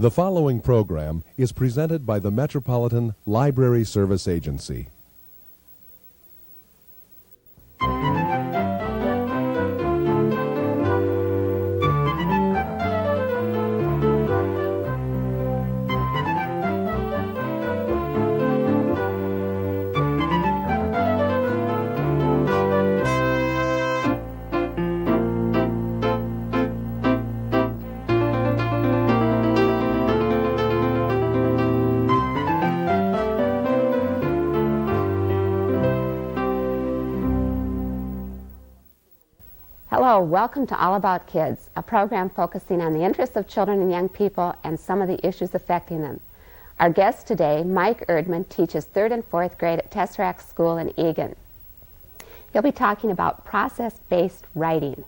The following program is presented by the Metropolitan Library Service Agency. Hello, welcome to All About Kids, a program focusing on the interests of children and young people and some of the issues affecting them. Our guest today, Mike Erdman, teaches 3rd and 4th grade at Tesseract School in Eagan. He'll be talking about process-based writing,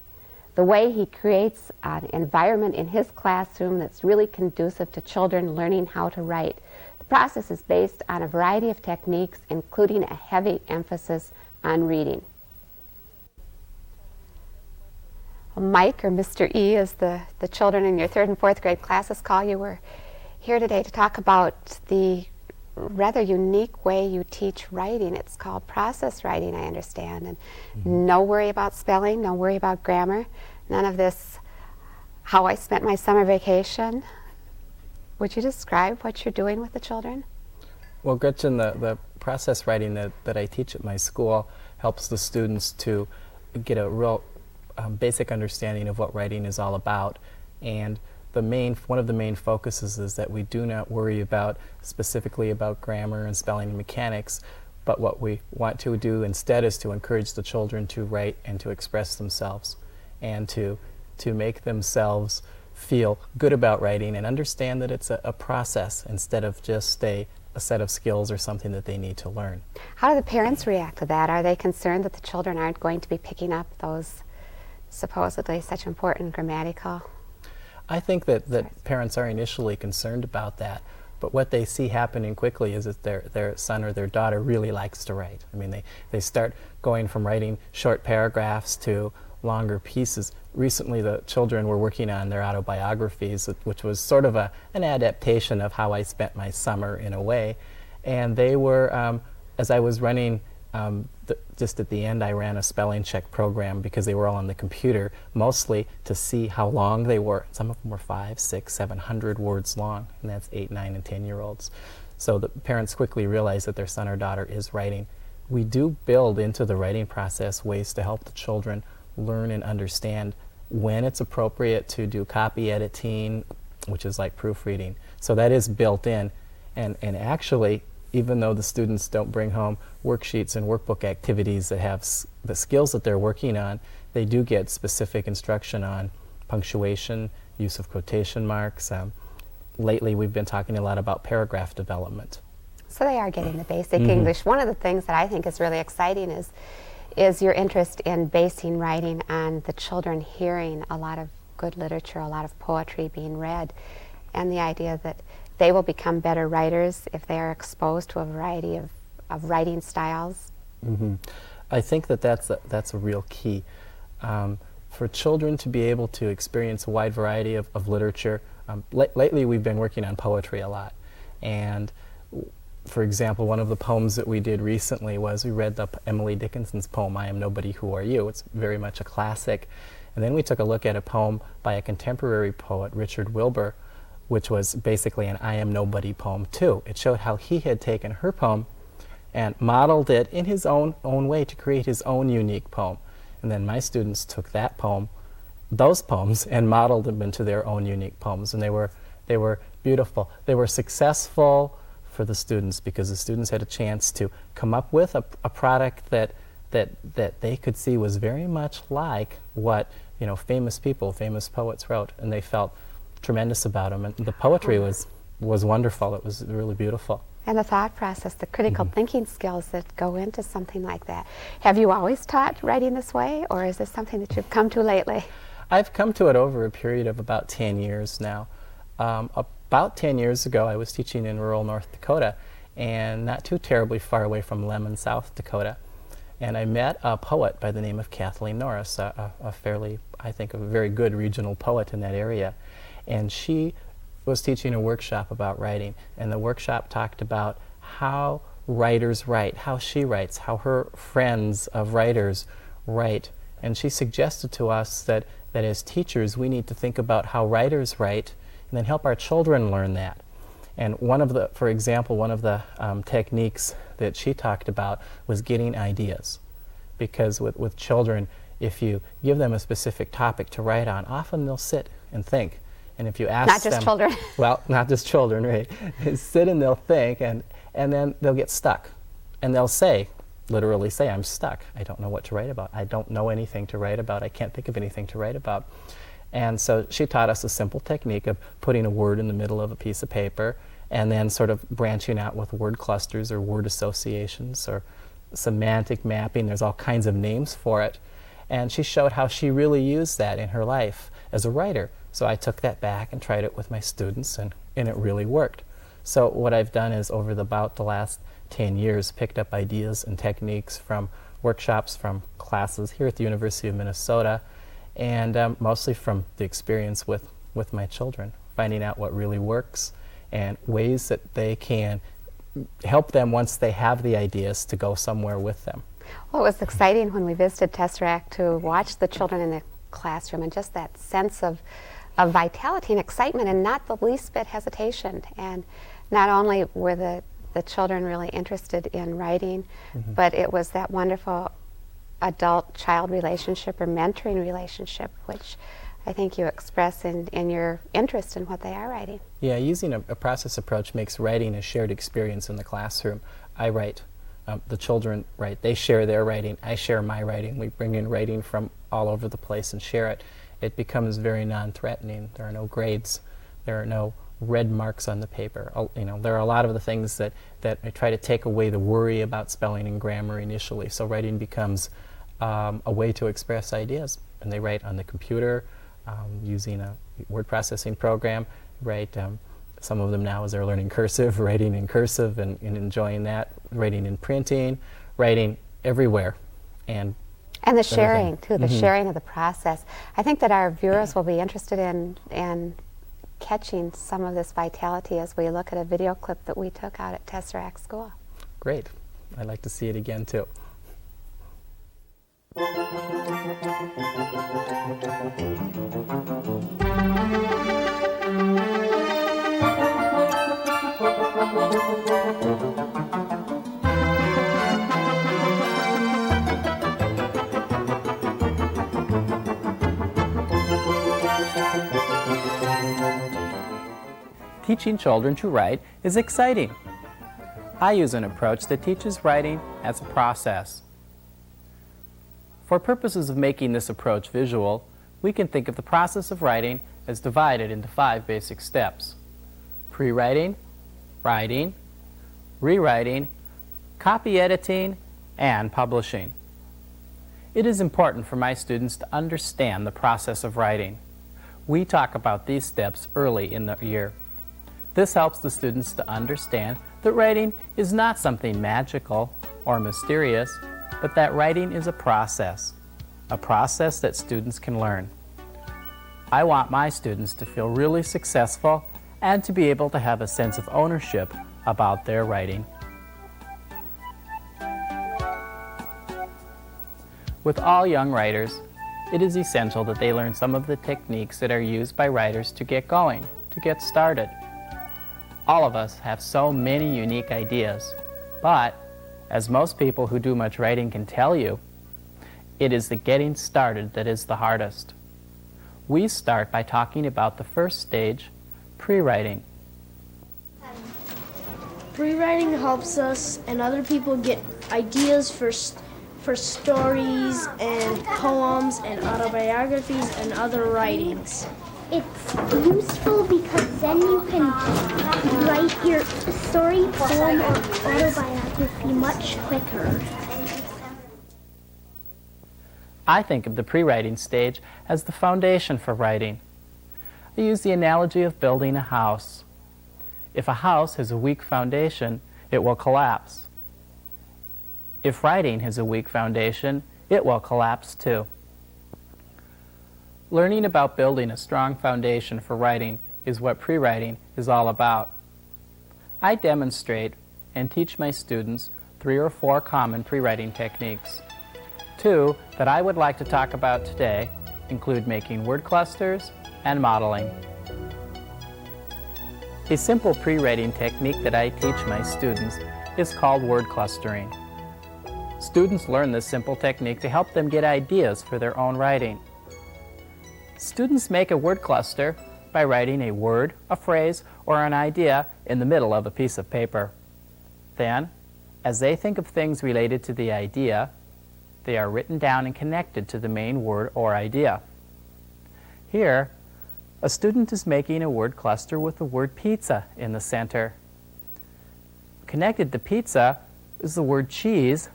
the way he creates an environment in his classroom that's really conducive to children learning how to write. The process is based on a variety of techniques, including a heavy emphasis on reading. Mike, or Mr. E, as the children in your 3rd and 4th grade classes call you, we're here today to talk about the rather unique way you teach writing. It's called process writing, I understand, and no worry about spelling, no worry about grammar, none of this how I spent my summer vacation. Would you describe what you're doing with the children? Well, Gretchen, the process writing that I teach at my school helps the students to get a real basic understanding of what writing is all about, and one of the main focuses is that we do not worry specifically about grammar and spelling and mechanics, but what we want to do instead is to encourage the children to write and to express themselves and to make themselves feel good about writing and understand that it's a process instead of just a set of skills or something that they need to learn. How do the parents react to that? Are they concerned that the children aren't going to be picking up those supposedly such important grammatical? I think that parents are initially concerned about that, but what they see happening quickly is that their son or their daughter really likes to write. I mean, they start going from writing short paragraphs to longer pieces. Recently, the children were working on their autobiographies, which was sort of an adaptation of how I spent my summer in a way, and they were, as I was running just at the end, I ran a spelling check program because they were all on the computer, mostly to see how long they were. Some of them were 500, 600, 700 words long, and that's 8, 9, and 10-year-olds. So the parents quickly realized that their son or daughter is writing. We do build into the writing process ways to help the children learn and understand when it's appropriate to do copy editing, which is like proofreading. So that is built in, and actually, even though the students don't bring home worksheets and workbook activities that have the skills that they're working on, they do get specific instruction on punctuation, use of quotation marks. Lately, we've been talking a lot about paragraph development. So they are getting the basic English. One of the things that I think is really exciting is your interest in basing writing on the children hearing a lot of good literature, a lot of poetry being read, and the idea that they will become better writers if they are exposed to a variety of writing styles. I think that's a real key. For children to be able to experience a wide variety of literature, lately we've been working on poetry a lot. And for example, one of the poems that we did recently was we read Emily Dickinson's poem, I Am Nobody, Who Are You? It's very much a classic. And then we took a look at a poem by a contemporary poet, Richard Wilbur, which was basically an I Am Nobody poem too. It showed how he had taken her poem and modeled it in his own way to create his own unique poem. And then my students took those poems, and modeled them into their own unique poems. And they were beautiful. They were successful for the students because the students had a chance to come up with a product that they could see was very much like what famous poets wrote, and they felt tremendous about them, and the poetry was wonderful. It was really beautiful. And the thought process, the critical thinking skills that go into something like that. Have you always taught writing this way, or is this something that you've come to lately? I've come to it over a period of about 10 years now. About 10 years ago, I was teaching in rural North Dakota, and not too terribly far away from Lemon, South Dakota. And I met a poet by the name of Kathleen Norris, a fairly, I think, a very good regional poet in that area. And she was teaching a workshop about writing, and the workshop talked about how writers write, how she writes, how her friends of writers write. And she suggested to us that as teachers we need to think about how writers write and then help our children learn that. And for example, one of the techniques that she talked about was getting ideas. Because with children, if you give them a specific topic to write on, often they'll sit and think. And if you ask them... Not just children. Well, not just children, right? Sit and they'll think, and then they'll get stuck. And they'll literally say, I'm stuck. I don't know what to write about. I don't know anything to write about. I can't think of anything to write about. And so she taught us a simple technique of putting a word in the middle of a piece of paper and then sort of branching out with word clusters or word associations or semantic mapping. There's all kinds of names for it. And she showed how she really used that in her life as a writer. So I took that back and tried it with my students, and it really worked. So what I've done is, over about the last 10 years, picked up ideas and techniques from workshops, from classes here at the University of Minnesota, and mostly from the experience with my children, finding out what really works and ways that they can help them once they have the ideas to go somewhere with them. Well, it was exciting when we visited Tesseract to watch the children in the classroom, and just that sense of vitality and excitement and not the least bit hesitation. And not only were the children really interested in writing, but it was that wonderful adult-child relationship or mentoring relationship, which I think you express in your interest in what they are writing. Yeah, using a process approach makes writing a shared experience in the classroom. I write, the children write, they share their writing, I share my writing. We bring in writing from all over the place and share it. It becomes very non-threatening. There are no grades. There are no red marks on the paper. There are a lot of the things that try to take away the worry about spelling and grammar initially. So writing becomes a way to express ideas. And they write on the computer using a word processing program. Write, some of them now, as they're learning cursive, writing in cursive and enjoying that. Writing in printing, writing everywhere. And the sharing, too, the sharing of the process. I think that our viewers will be interested in catching some of this vitality as we look at a video clip that we took out at Tesseract School. Great. I'd like to see it again, too. Teaching children to write is exciting. I use an approach that teaches writing as a process. For purposes of making this approach visual, we can think of the process of writing as divided into 5 basic steps: pre-writing, writing, rewriting, copy editing, and publishing. It is important for my students to understand the process of writing. We talk about these steps early in the year. This helps the students to understand that writing is not something magical or mysterious, but that writing is a process that students can learn. I want my students to feel really successful and to be able to have a sense of ownership about their writing. With all young writers, it is essential that they learn some of the techniques that are used by writers to get going, to get started. All of us have so many unique ideas, but as most people who do much writing can tell you, it is the getting started that is the hardest. We start by talking about the first stage, pre-writing. Pre-writing helps us and other people get ideas for stories and poems and autobiographies and other writings. It's useful because then you can write your story, poem, or autobiography much quicker. I think of the pre-writing stage as the foundation for writing. I use the analogy of building a house. If a house has a weak foundation, it will collapse. If writing has a weak foundation, it will collapse too. Learning about building a strong foundation for writing is what pre-writing is all about. I demonstrate and teach my students 3 or 4 common pre-writing techniques. 2 that I would like to talk about today include making word clusters and modeling. A simple pre-writing technique that I teach my students is called word clustering. Students learn this simple technique to help them get ideas for their own writing. Students make a word cluster by writing a word, a phrase, or an idea in the middle of a piece of paper. Then, as they think of things related to the idea, they are written down and connected to the main word or idea. Here, a student is making a word cluster with the word pizza in the center. Connected to pizza is the word cheese.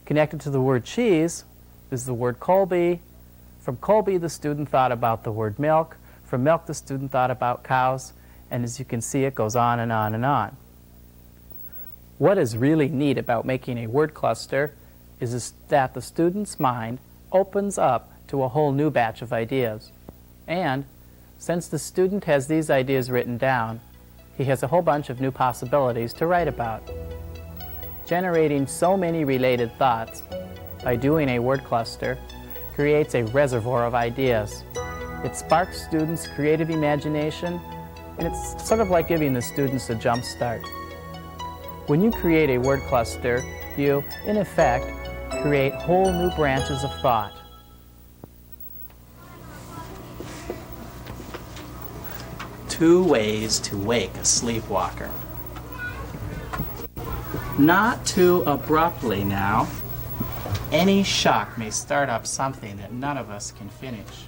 Connected to the word cheese is the word Colby. From Colby, the student thought about the word milk. From milk, the student thought about cows. And as you can see, it goes on and on and on. What is really neat about making a word cluster is that the student's mind opens up to a whole new batch of ideas. And since the student has these ideas written down, he has a whole bunch of new possibilities to write about. Generating so many related thoughts by doing a word cluster creates a reservoir of ideas. It sparks students' creative imagination, and it's sort of like giving the students a jump start. When you create a word cluster, you, in effect, create whole new branches of thought. Two ways to wake a sleepwalker. Not too abruptly now. Any shock may start up something that none of us can finish.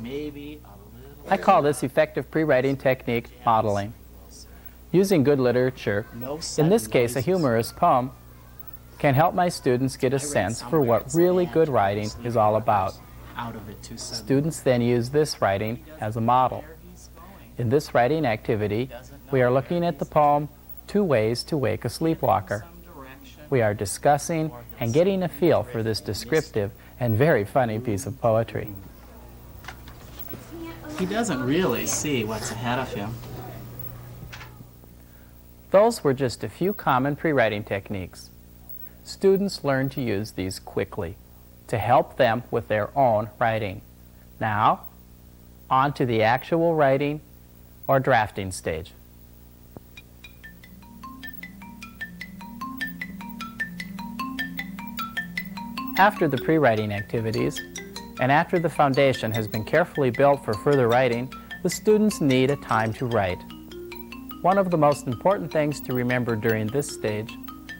Maybe a little... I call this effective pre-writing technique modeling. Using good literature, in this case a humorous poem, can help my students get a sense for what really good writing is all about. Students then use this writing as a model. In this writing activity, we are looking at the poem Two Ways to Wake a Sleepwalker. We are discussing and getting a feel for this descriptive and very funny piece of poetry. He doesn't really see what's ahead of him. Those were just a few common pre-writing techniques. Students learn to use these quickly to help them with their own writing. Now, on to the actual writing or drafting stage. After the pre-writing activities, and after the foundation has been carefully built for further writing, the students need a time to write. One of the most important things to remember during this stage,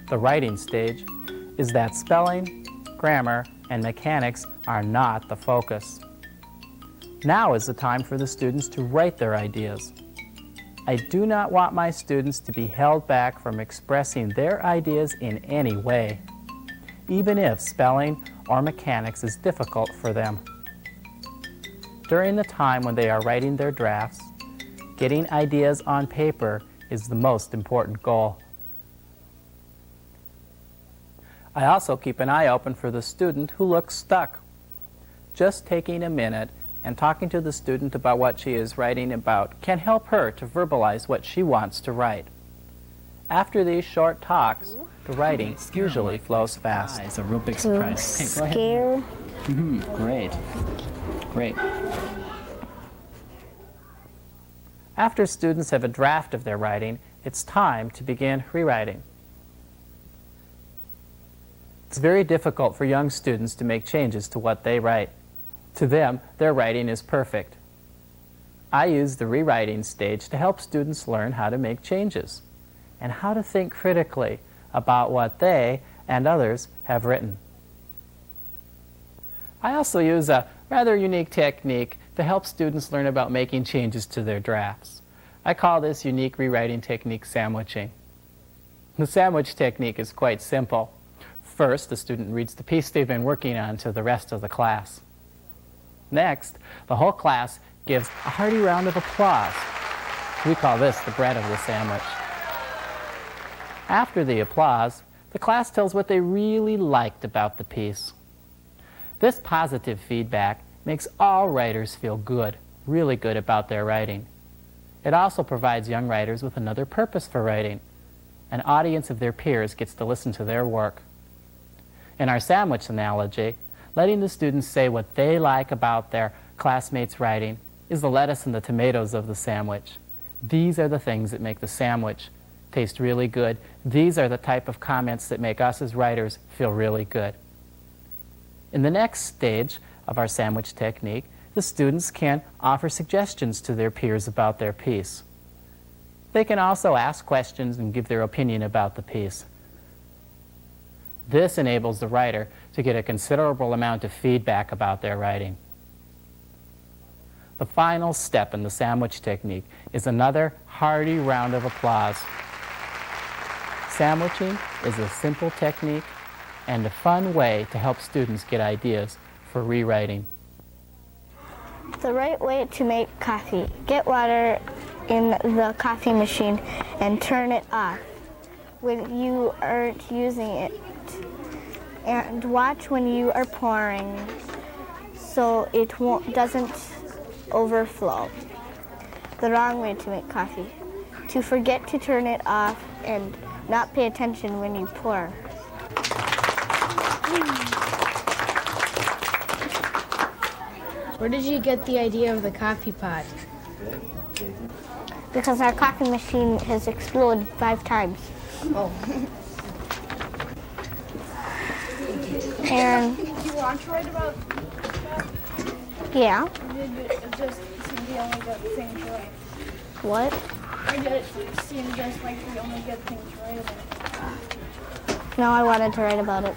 the writing stage, is that spelling, grammar, and mechanics are not the focus. Now is the time for the students to write their ideas. I do not want my students to be held back from expressing their ideas in any way, even if spelling or mechanics is difficult for them. During the time when they are writing their drafts, getting ideas on paper is the most important goal. I also keep an eye open for the student who looks stuck. Just taking a minute and talking to the student about what she is writing about can help her to verbalize what she wants to write. After these short talks, the writing usually flows fast. It's a real big surprise. Hey, go ahead. Great. Great. After students have a draft of their writing, it's time to begin rewriting. It's very difficult for young students to make changes to what they write. To them, their writing is perfect. I use the rewriting stage to help students learn how to make changes and how to think critically about what they and others have written. I also use a rather unique technique to help students learn about making changes to their drafts. I call this unique rewriting technique sandwiching. The sandwich technique is quite simple. First, the student reads the piece they've been working on to the rest of the class. Next, the whole class gives a hearty round of applause. We call this the bread of the sandwich. After the applause, the class tells what they really liked about the piece. This positive feedback makes all writers feel good, really good about their writing. It also provides young writers with another purpose for writing. An audience of their peers gets to listen to their work. In our sandwich analogy, letting the students say what they like about their classmates' writing is the lettuce and the tomatoes of the sandwich. These are the things that make the sandwich taste really good. These are the type of comments that make us as writers feel really good. In the next stage of our sandwich technique, the students can offer suggestions to their peers about their piece. They can also ask questions and give their opinion about the piece. This enables the writer to get a considerable amount of feedback about their writing. The final step in the sandwich technique is another hearty round of applause. Sandwiching is a simple technique and a fun way to help students get ideas for rewriting. The right way to make coffee. Get water in the coffee machine and turn it off when you aren't using it. And watch when you are pouring so it doesn't overflow. The wrong way to make coffee. To forget to turn it off and not pay attention when you pour. Where did you get the idea of the coffee pot? Because our coffee machine has exploded 5 times. Oh. And Do you want to write about that? yeah. It just seemed we only get things right. What? It seemed just like we only get things right about. No, I wanted to write about it.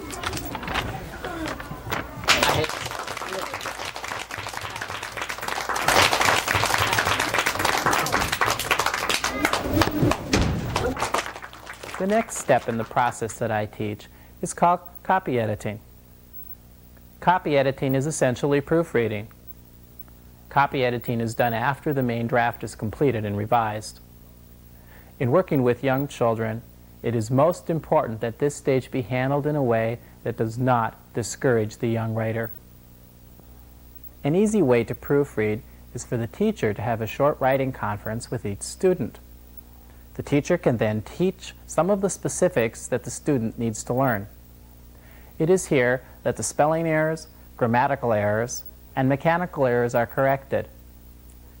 The next step in the process that I teach is called copy editing. Copy editing is essentially proofreading. Copy editing is done after the main draft is completed and revised. In working with young children, it is most important that this stage be handled in a way that does not discourage the young writer. An easy way to proofread is for the teacher to have a short writing conference with each student. The teacher can then teach some of the specifics that the student needs to learn. It is here that the spelling errors, grammatical errors, and mechanical errors are corrected.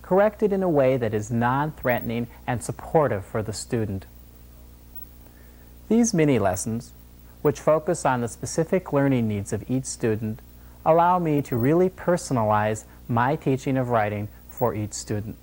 Corrected in a way that is non-threatening and supportive for the student. These mini-lessons, which focus on the specific learning needs of each student, allow me to really personalize my teaching of writing for each student.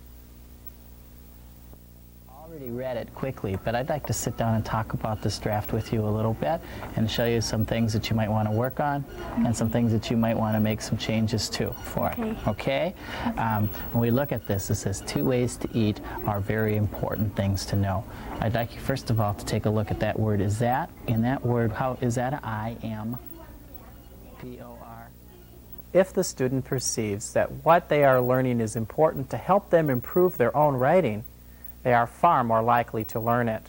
I already read it quickly, but I'd like to sit down and talk about this draft with you a little bit and show you some things that you might want to work on and some things that you might want to make some changes to for it. Okay? When we look at this, it says 2 ways to eat are very important things to know. I'd like you first of all to take a look at that word. Is that, in that word, how is that an I, am, P-O-R? If the student perceives that what they are learning is important to help them improve their own writing, they are far more likely to learn it.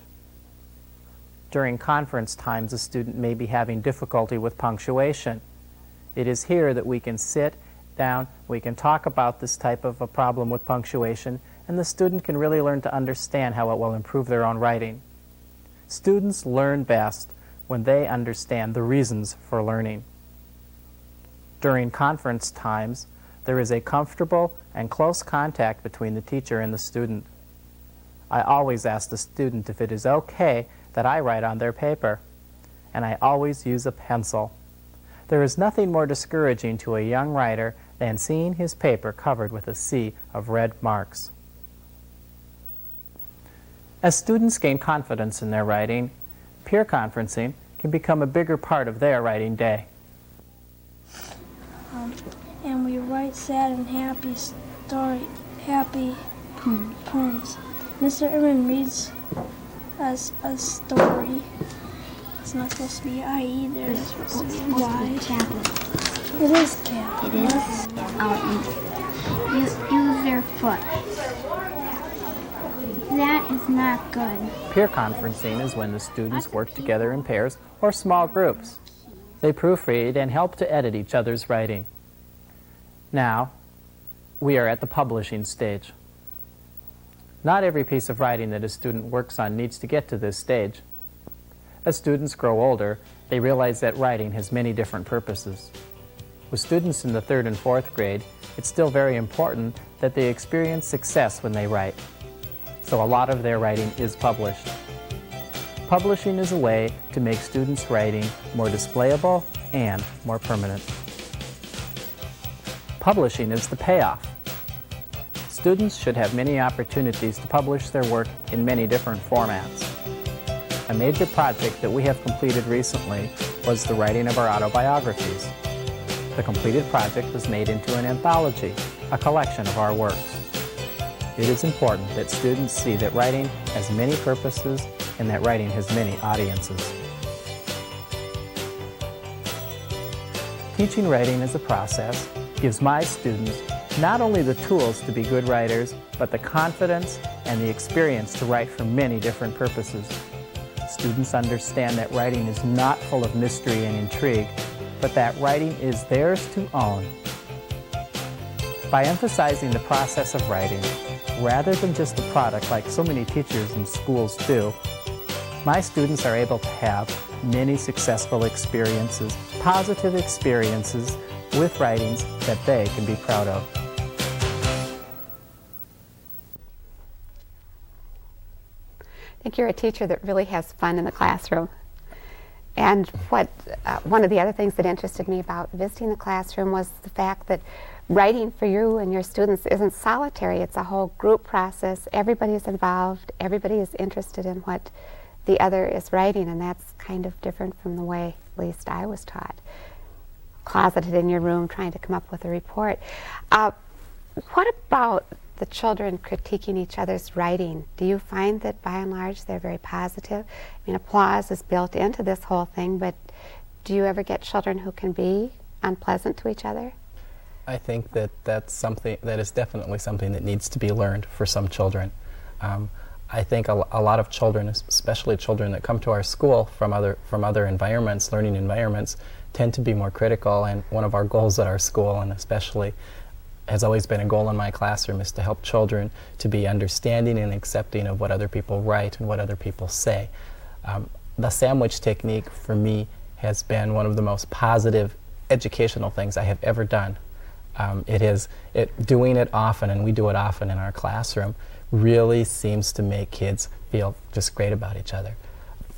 During conference times, a student may be having difficulty with punctuation. It is here that we can sit down, we can talk about this type of a problem with punctuation, and the student can really learn to understand how it will improve their own writing. Students learn best when they understand the reasons for learning. During conference times, there is a comfortable and close contact between the teacher and the student. I always ask the student if it is okay that I write on their paper, and I always use a pencil. There is nothing more discouraging to a young writer than seeing his paper covered with a sea of red marks. As students gain confidence in their writing, peer conferencing can become a bigger part of their writing day. And we write sad and happy poems. Mr. Erdman reads us a story. It's not supposed to be I either. It's supposed to be Y. It is cap. It is. You use your foot. That is not good. Peer conferencing is when the students work together in pairs or small groups. They proofread and help to edit each other's writing. Now, we are at the publishing stage. Not every piece of writing that a student works on needs to get to this stage. As students grow older, they realize that writing has many different purposes. With students in the 3rd and 4th grade, it's still very important that they experience success when they write. So a lot of their writing is published. Publishing is a way to make students' writing more displayable and more permanent. Publishing is the payoff. Students should have many opportunities to publish their work in many different formats. A major project that we have completed recently was the writing of our autobiographies. The completed project was made into an anthology, a collection of our works. It is important that students see that writing has many purposes and that writing has many audiences. Teaching writing as a process gives my students not only the tools to be good writers, but the confidence and the experience to write for many different purposes. Students understand that writing is not full of mystery and intrigue, but that writing is theirs to own. By emphasizing the process of writing, rather than just the product like so many teachers and schools do, my students are able to have many successful experiences, positive experiences with writings that they can be proud of. I think you're a teacher that really has fun in the classroom. And one of the other things that interested me about visiting the classroom was the fact that writing for you and your students isn't solitary. It's a whole group process. Everybody is involved. Everybody is interested in what the other is writing, and that's kind of different from the way, at least I was taught. Closeted in your room trying to come up with a report. What about the children critiquing each other's writing? Do you find that by and large they're very positive? I mean, applause is built into this whole thing, but do you ever get children who can be unpleasant to each other? I think that that is definitely something that needs to be learned for some children. I think a lot of children, especially children that come to our school from other environments, learning environments, tend to be more critical, and one of our goals at our school, and especially has always been a goal in my classroom, is to help children to be understanding and accepting of what other people write and what other people say. The sandwich technique for me has been one of the most positive educational things I have ever done. Doing it often, and we do it often in our classroom, really seems to make kids feel just great about each other.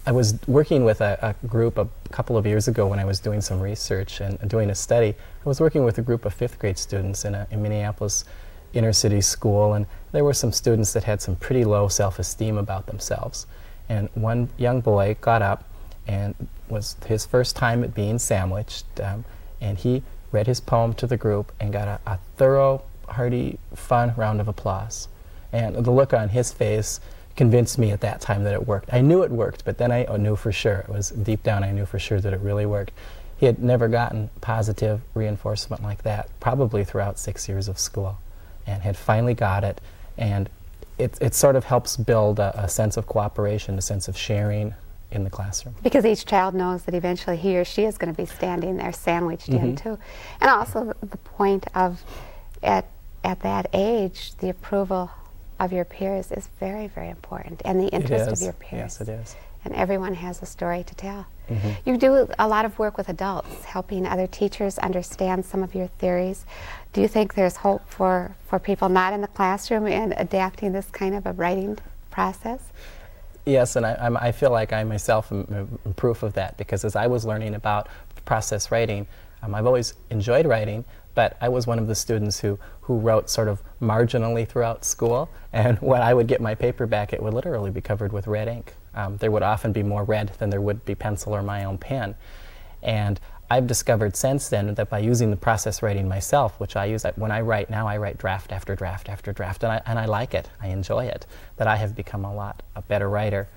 I was working with a group a couple of years ago when I was doing some research and doing a study. I was working with a group of 5th grade students in a Minneapolis inner city school, and there were some students that had some pretty low self-esteem about themselves. And one young boy got up, and was his first time at being sandwiched, and he read his poem to the group and got a thorough, hearty, fun round of applause. And the look on his face convinced me at that time that it worked. I knew it worked, but then I knew for sure. It was deep down, I knew for sure that it really worked. He had never gotten positive reinforcement like that, probably throughout 6 years of school, and had finally got it. And it sort of helps build a sense of cooperation, a sense of sharing in the classroom. Because each child knows that eventually he or she is going to be standing there sandwiched in too. And also the point of, at that age, the approval of your peers is very, very important, and the interest of your peers. Yes, it is. And everyone has a story to tell. You do a lot of work with adults, helping other teachers understand some of your theories. Do you think there's hope for people not in the classroom in adapting this kind of a writing process? Yes, and I feel like I myself am proof of that, because as I was learning about process writing, I've always enjoyed writing, but I was one of the students who wrote sort of marginally throughout school, and when I would get my paper back, it would literally be covered with red ink. There would often be more red than there would be pencil or my own pen. And I've discovered since then that by using the process writing myself, which I use, when I write now, I write draft after draft after draft, and I like it, I enjoy it, that I have become a better writer.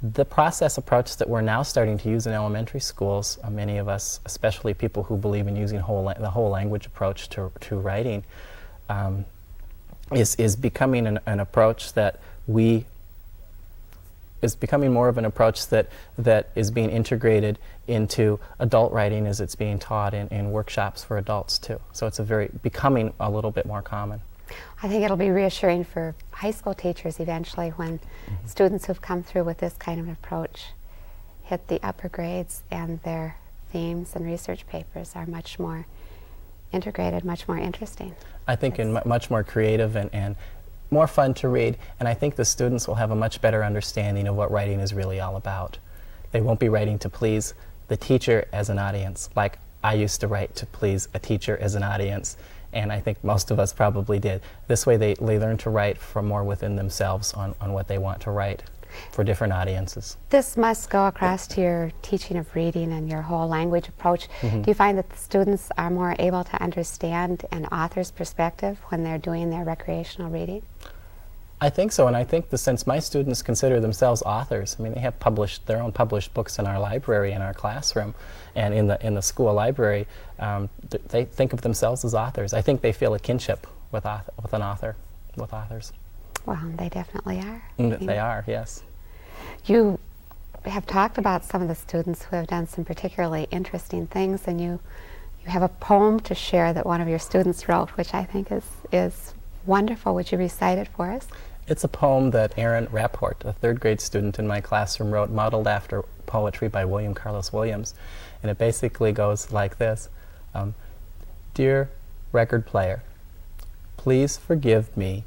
The process approach that we're now starting to use in elementary schools, many of us, especially people who believe in using the whole language approach to writing, is becoming an approach that is becoming more of an approach that is being integrated into adult writing as it's being taught in workshops for adults too. So it's becoming a little bit more common. I think it'll be reassuring for high school teachers eventually when students who've come through with this kind of approach hit the upper grades and their themes and research papers are much more integrated, much more interesting. I think much more creative and more fun to read, and I think the students will have a much better understanding of what writing is really all about. They won't be writing to please the teacher as an audience, like I used to write to please a teacher as an audience, and I think most of us probably did. This way they learn to write from more within themselves on what they want to write for different audiences. This must go across to your teaching of reading and your whole language approach. Do you find that the students are more able to understand an author's perspective when they're doing their recreational reading? I think so, and I think since my students consider themselves authors, I mean, they have their own published books in our library, in our classroom, and in the school library, they think of themselves as authors. I think they feel a kinship with authors. Well, they definitely are. They are, yes. You have talked about some of the students who have done some particularly interesting things, and you have a poem to share that one of your students wrote, which I think is wonderful. Would you recite it for us? It's a poem that Aaron Rapport, a third grade student in my classroom, wrote, modeled after poetry by William Carlos Williams. And it basically goes like this. Dear record player, please forgive me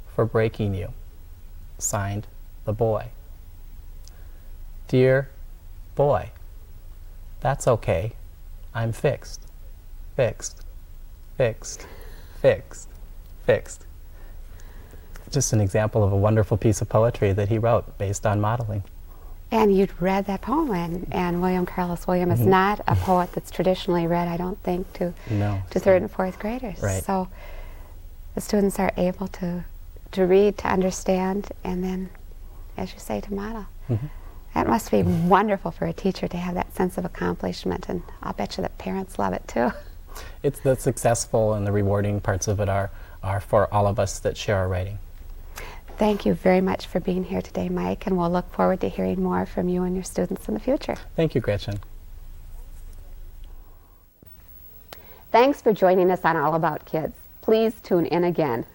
for breaking you. Signed, the boy. Dear boy, that's okay. I'm fixed, fixed, fixed, fixed, fixed. Just an example of a wonderful piece of poetry that he wrote based on modeling. And you'd read that poem, and William Carlos Williams is not a poet that's traditionally read, I don't think, to third and fourth graders. Right. So the students are able to read, to understand, and then, as you say, to model. That must be wonderful for a teacher to have that sense of accomplishment, and I'll bet you that parents love it too. It's the successful and the rewarding parts of it are for all of us that share our writing. Thank you very much for being here today, Mike, and we'll look forward to hearing more from you and your students in the future. Thank you, Gretchen. Thanks for joining us on All About Kids. Please tune in again.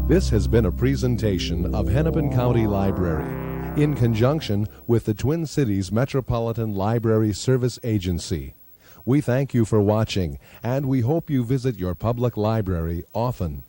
This has been a presentation of Hennepin County Library in conjunction with the Twin Cities Metropolitan Library Service Agency. We thank you for watching, and we hope you visit your public library often.